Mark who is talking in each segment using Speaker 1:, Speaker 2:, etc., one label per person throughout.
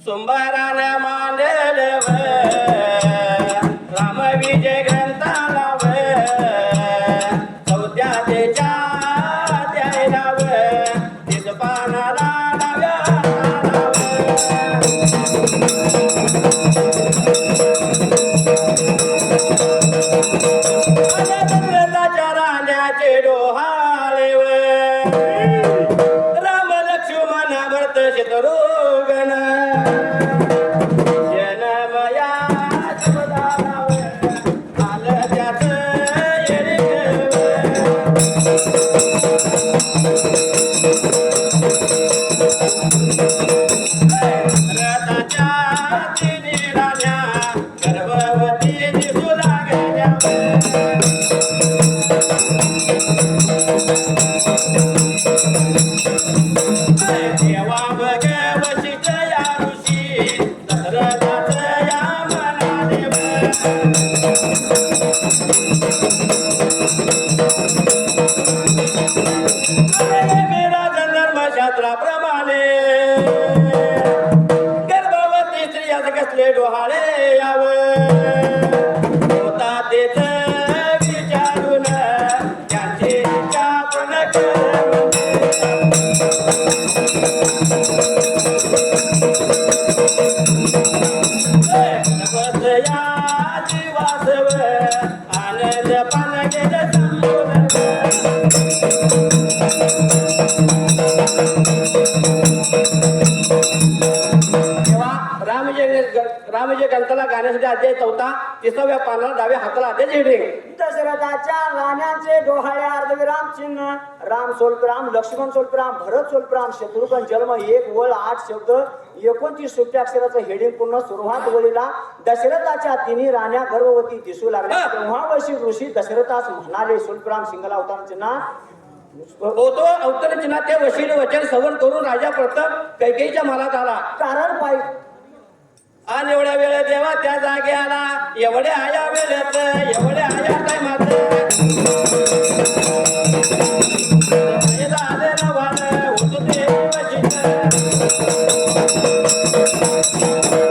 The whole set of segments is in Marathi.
Speaker 1: सुंभाराने मांडले राम विजय ग्रंथाला चौथ्या त्याच्या द्यायला तिथ पानाला दशरथाच्या राण्याचे डोहाळे राम लक्ष्मण भरत शत्रुघ्न जनमया शब्दाला आलं त्याच रथाच्या तिन्ही राण्या गर्भवती दिसू लागल्या देवा बघ वशिष्ठ या ऋषी दशरथाच या मनाने धर्मशास्त्राप्रमाणे गर्भवती स्त्रियात कसले डोहाळे यावे होता तेच विचारून त्यांची इच्छा पण गणपतया जीवासव आनंद पान गेलं रामजय ग्रंथाला गाण्यासाठी अध्याय 4 30व्या पानाला डाव्या हाताला अध्याय हेडिंग
Speaker 2: दशरथाच्या राण्याचे डोहाळे अर्धविराम चिन्ह राम स्वल्पराम लक्ष्मण स्वल्पराम भरत स्वल्पराम शत्रुघ्न जन्म 1 वळ 8 शब्द 29 सुट्ट्या अक्षराचं हेडिंग पूर्ण सुरुवात वळीला दशरथाच्या तिन्ही राण्या गर्भवती दिसू लागल्या तेव्हा वशिष्ठ ऋषी दशरथास म्हणाले स्वल्पराम सिंगला अवतार चिन्ह
Speaker 1: होतो अवतार चिन्ह ते वशिष्ठ वचन श्रवण करून राजा प्रताप कैकेयीच्या मनात आला
Speaker 2: कारण पाहिजे
Speaker 1: आणि एवढ्या वेळ देवा त्या जागे आला एवढ्या आया वेळेत एवढ्या आया टायमात झाले ना वाण होतो ते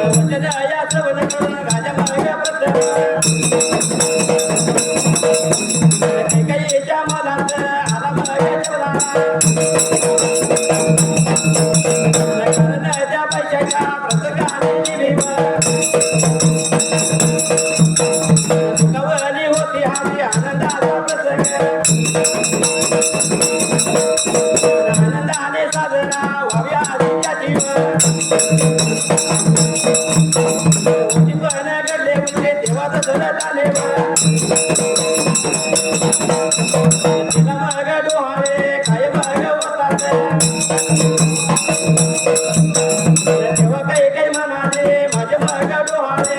Speaker 1: वचन आया श्रवण करून राजा मागे प्रताप कैकेयीच्या मनात आला मागे जेवला त्या पैशाच्या प्रसंगाने कवली होती हाती आनंदाचा प्रसंग आनंदाने साधना व्हावी आधीच्या जीव घडले म्हणजे देवाचं धरत आले तिला मार्ग डोहाळे काय मार्ग होतात तेव्हा काही काही म्हणाले माझे मार्ग डोहाळे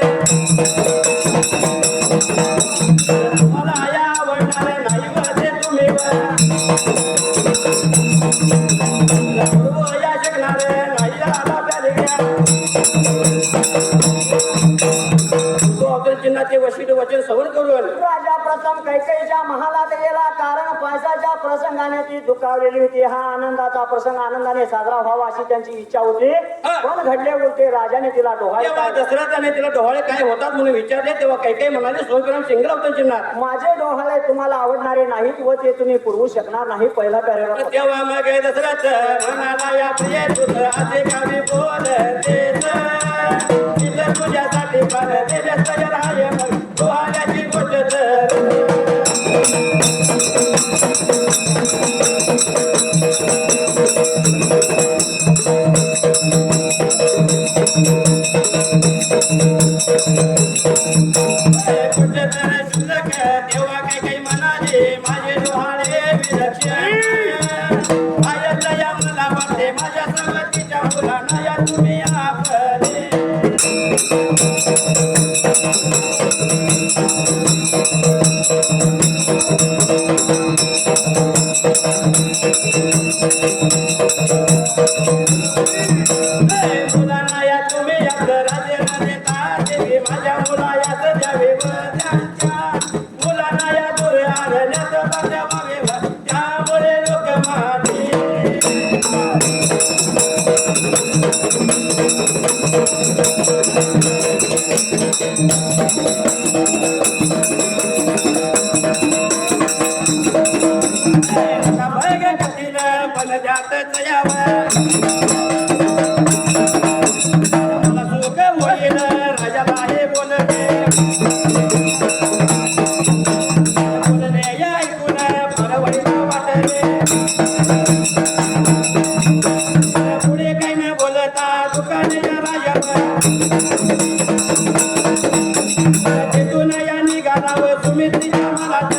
Speaker 1: तुम्हाला आया आवडणारे नाही वळते तुम्ही या शकणारे नाही आला चिन्हाचे वशिष्ठ वचन श्रवण करून
Speaker 2: राजा प्रथम कैकेयीच्या महालात गेला कारण पैशाच्या प्रसंगाने ती दुखावलेली होती हा आनंदाचा प्रसंग आनंदाने साजरा व्हावा अशी त्यांची इच्छा होती पण घडले होते राजाने तिला डोहाळे
Speaker 1: दशरथाने तिला डोहाळे काय होतात म्हणून विचारले तेव्हा कैकेयी म्हणाले स्वल्पराम सिंगला अवतार चिन्हात
Speaker 2: माझे डोहाळे तुम्हाला आवडणारे नाहीत व ते तुम्ही पुरवू शकणार नाही पहिला पॅरेग्राफ
Speaker 1: तेव्हा मग दशरथ म्हणाला या प्रिय तुझ असे कवी बोलतेस तुझ्यासाठी पण राय मग डोहाळ्याची गोष्ट तेव्हा काही काही म्हणाले माझे डोहाळे विलक्षण या मला वाटते माझ्या संगतीच्या मुलांना या तुम्ही आपले मुलांना या तुम्ही आपलं राजे राजे ताजे माझ्या मुला याच द्यावे त्यांच्या मुलांना या दूर आरण्यात बघावे त्यामुळे लोक माझे भग कठीण पण द्यात यावं मला सुख होईल राजाला हे बोलणे बोलणे या ऐकून फार वाईट वाटले पुढे काही न बोलता दुकाने या राजावर तिथून या निघालावं सुमित्रीच्या मलात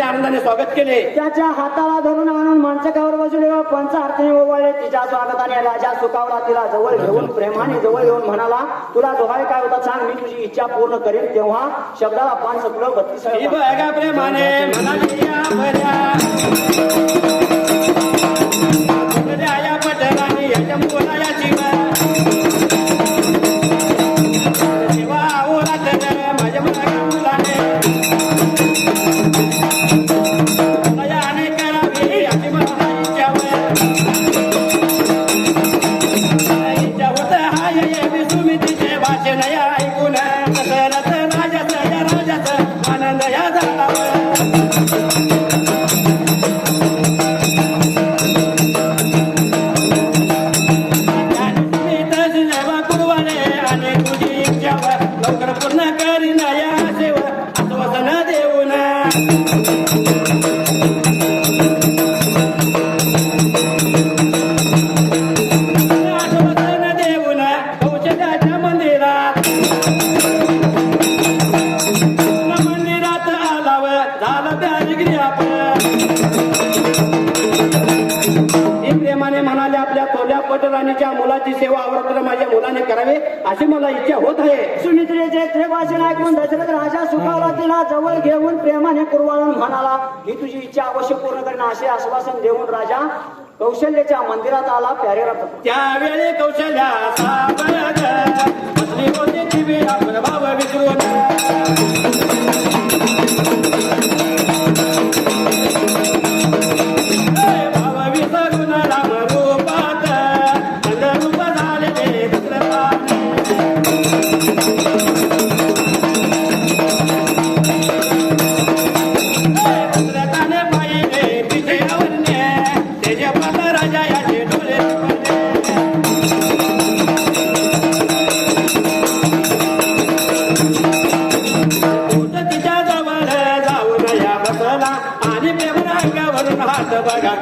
Speaker 1: आनंदाने स्वागत केले.
Speaker 2: त्याच्या हाताला धरून आणून मंचकावर बसवले व पंचार्थी ओवाळले. तिच्या स्वागताने राजा सुखावला. तिला जवळ घेऊन प्रेमाने जवळ येऊन म्हणाला, तुला डोहाळे काय होता सांग, मी तुझी इच्छा पूर्ण करेन. तेव्हा शब्दाला पान सगळं 32
Speaker 1: बघा प्रेमाने म्हणाली या बऱ्या या पटराणी याच्या मुला या जीवा जेव्हा ओला तर माझ्या मुलाने आनंद या झाला कुरवाने आणि तुझी इच्छा लवकर पूर्ण करीन या सेवा आश्वासन देऊन आश्वासन देऊन कौशल्याच्या मंदिरात प्रेमाने म्हणाले, आपल्या थोड्या पटराणीच्या मुलाची सेवा आवडत माझ्या मुलाने करावी अशी मला इच्छा होत आहे.
Speaker 2: सुमित्रेचे ते भाषण ऐकून दशरथ राजा सुखावला. तिला जवळ घेऊन प्रेमाने कुरवाळून म्हणाला, ही तुझी इच्छा अवश्य पूर्ण करणं असे आश्वासन देऊन राजा कौशल्याच्या मंदिरात आला. प्यारेला
Speaker 1: त्यावेळी कौशल्या बसली होती दिवी आपण भाव विसरून आणि प्रेमना अंगावरून हात बघा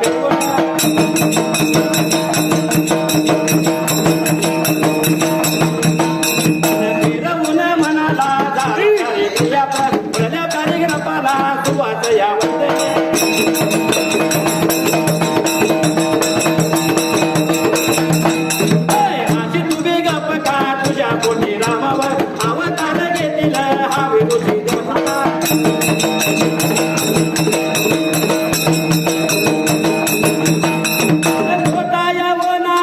Speaker 1: फिरवून म्हणाला जा कार्यक्रमाला सुवास यावं अशी तुझे गप का तुझ्या पोटी रामावर अवतार घेतील हा विरोधी छोटा यावं ना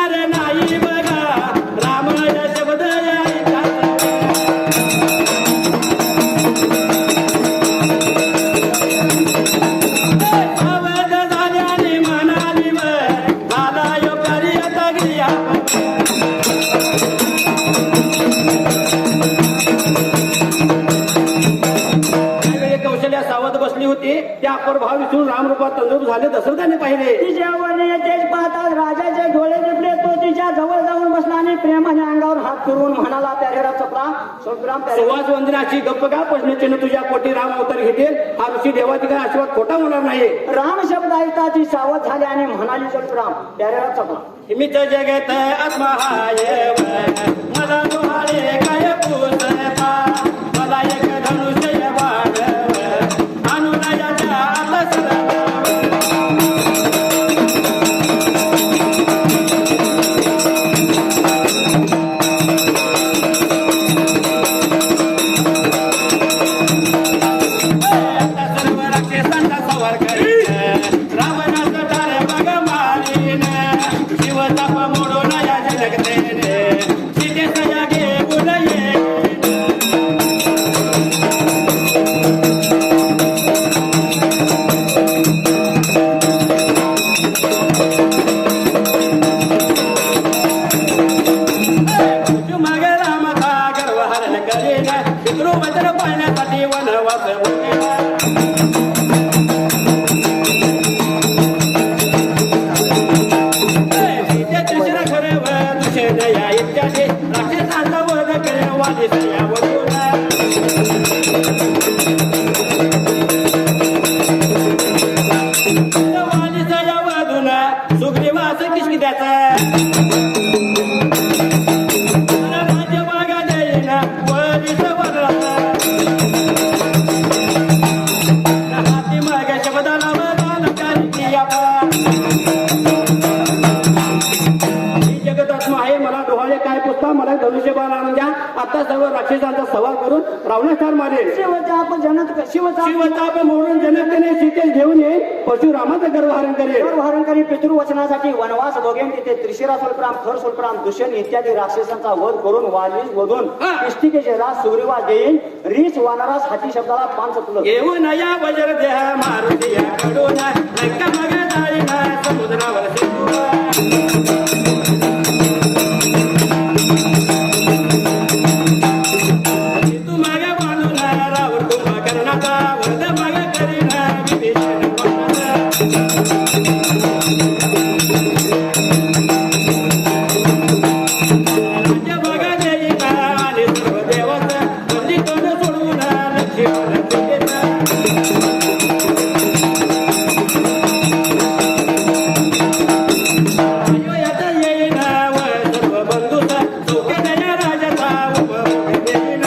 Speaker 1: त्या अपर भाव विसरून रामरूपात तंदुरुस्त झाले दशरथाने पाहिले.
Speaker 2: तिच्या वरने तेच पाहताच राजाचे डोळे दिपले. तो तिच्या जवळ जाऊन बसला आणि प्रेमाने अंगावर हात फिरवून म्हणाला, प्यारेरा चपला सोलप्राम प्यारे.
Speaker 1: सुवास वंदनाची गप्प का प्रश्नचिन्ह तुझ्या पोटी राम अवतार घेतील. हा ऋषी देवाची काय आशीर्वाद खोटा होणार नाही.
Speaker 2: राम शब्द ऐकता ती सावध झाली आणि म्हणाली, सोलप्राम प्यारेरा चपला.
Speaker 1: हिमित जगत आत्महाय मला डोहाळे काय पुसता. मला एक धनुष्य वाढव अनुनयाच्या आतसरा. सर्व राक्षसांचा संहार करीन रावणाचा ठार बघ मारीन. शिवताप मोडून या जगतेने सीतेस जागे बोलये. मागे रामचा गर्व हरण करीन. पितृवचन पाळण्यासाठी वनवास भोगेन. सीतेचे शिर खरव दुषेण या इत्यादी राक्षसांचा वध करे वालीस या वधून. वालीस या वधून सुग्रीवास किशकित्याचा राज्य मागा देईन वलीस वरराचा. हाती मागे शब्दाला वदान करी आपण. जगदात्मा आहे मला डोहाळे काय पुसता. मला धनुष्यबाण आणून द्या. आता सर्व राक्षसांचा सवार करून रावणास मारेल.
Speaker 2: शिवचाप जनक
Speaker 1: शिवताप मोडून जनतेने सीतेस घेऊन येईल. परशुरामाचं गर्वहरण करेल.
Speaker 2: गर्वहरण करी पितृवचनासाठी वनवास भोगेन. तिथे त्रिशिरा सोलप्राम खर सोलप्राम दुष्यंत इत्यादी राक्षसांचा वध करून वालीस वधून
Speaker 1: हा.
Speaker 2: इष्टिकेचे राज सुग्रीवास देईन. रीच वानरास हाती शब्दाला पान चपलं.
Speaker 1: येऊन या वज्र देह मारुती या कडून लंका मागे जाईन समुद्रावर सिंधू. तू मागे बांधून रावण कुंभकर्णाचा वध मागे करीन विभीषण कोणाचा. राज्य बघा देईन आणि सर्व देवाचा वंदितोन सोडून लक्ष्मण सीतेचा. अयोध्यात येईन व सर्व बंधूचा सौख्य दया राजाचा उपभोग देईन.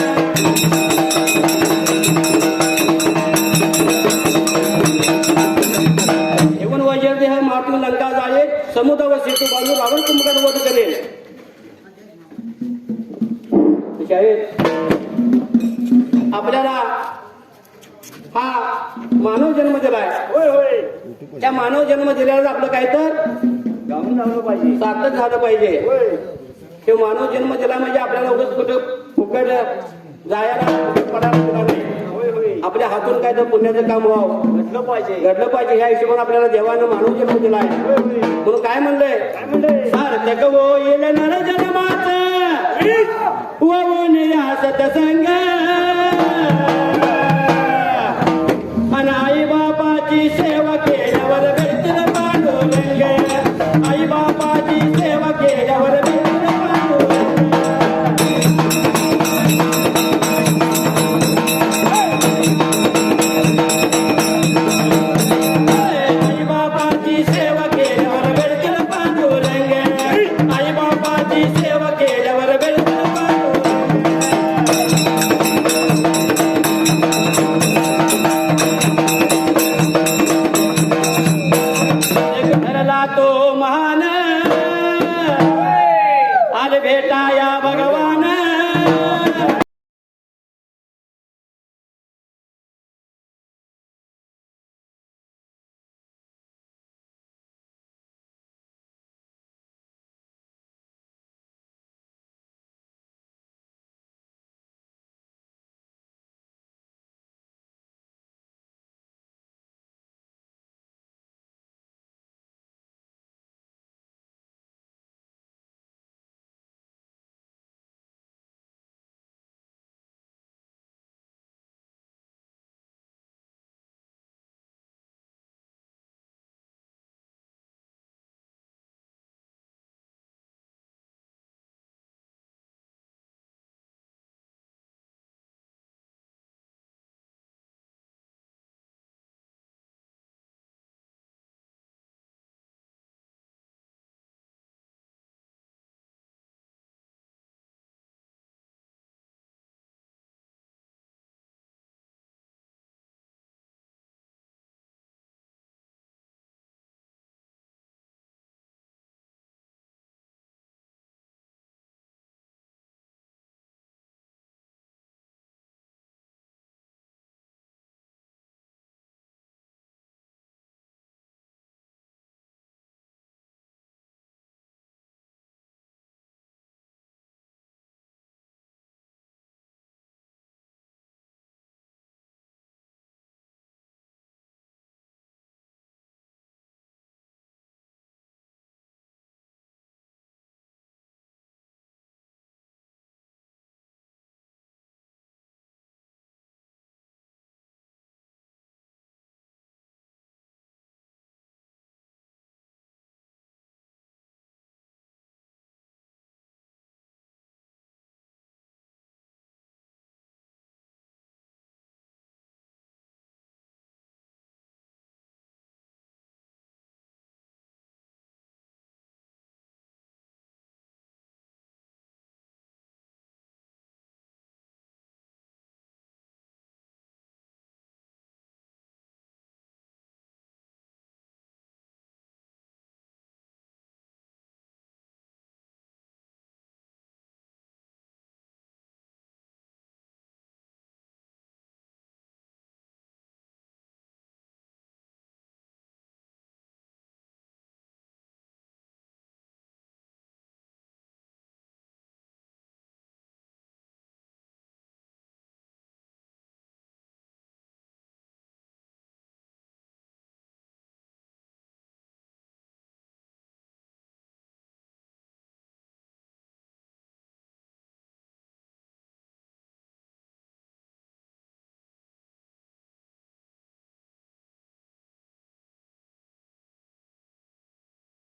Speaker 1: येऊन वज्रदेह मातून लंका जाईल. समुद्रावर सेतू बांधून रावण कुंभकर्ण वध करेल. ठीक आहे. आपल्याला हा मानव जन्म दिलाय.
Speaker 2: होय होय
Speaker 1: त्या मानव जन्म दिल्यावर आपलं काय तर
Speaker 2: गाऊन लावलं पाहिजे.
Speaker 1: सार्थक झालं पाहिजे.
Speaker 2: होय
Speaker 1: ते मानव जन्म दिला म्हणजे आपल्याला उगाच कुठं फुकट जायला पडायला दिला नाही.
Speaker 2: होय होय
Speaker 1: आपल्या हातून काय तर पुण्याचं काम व्हावं
Speaker 2: घडलं पाहिजे.
Speaker 1: घडलं पाहिजे. ह्या हिशोबाने आपल्याला देवानं मानव जन्म दिलाय.
Speaker 2: होय होय
Speaker 1: म्हणून काय म्हणलंय
Speaker 2: काय म्हणले.
Speaker 1: सार्थक होईल नर जन्माचं वळून या सतसंग. आणि आई बापाची सेवा केल्यावर भेटतील पांडुरंग. आई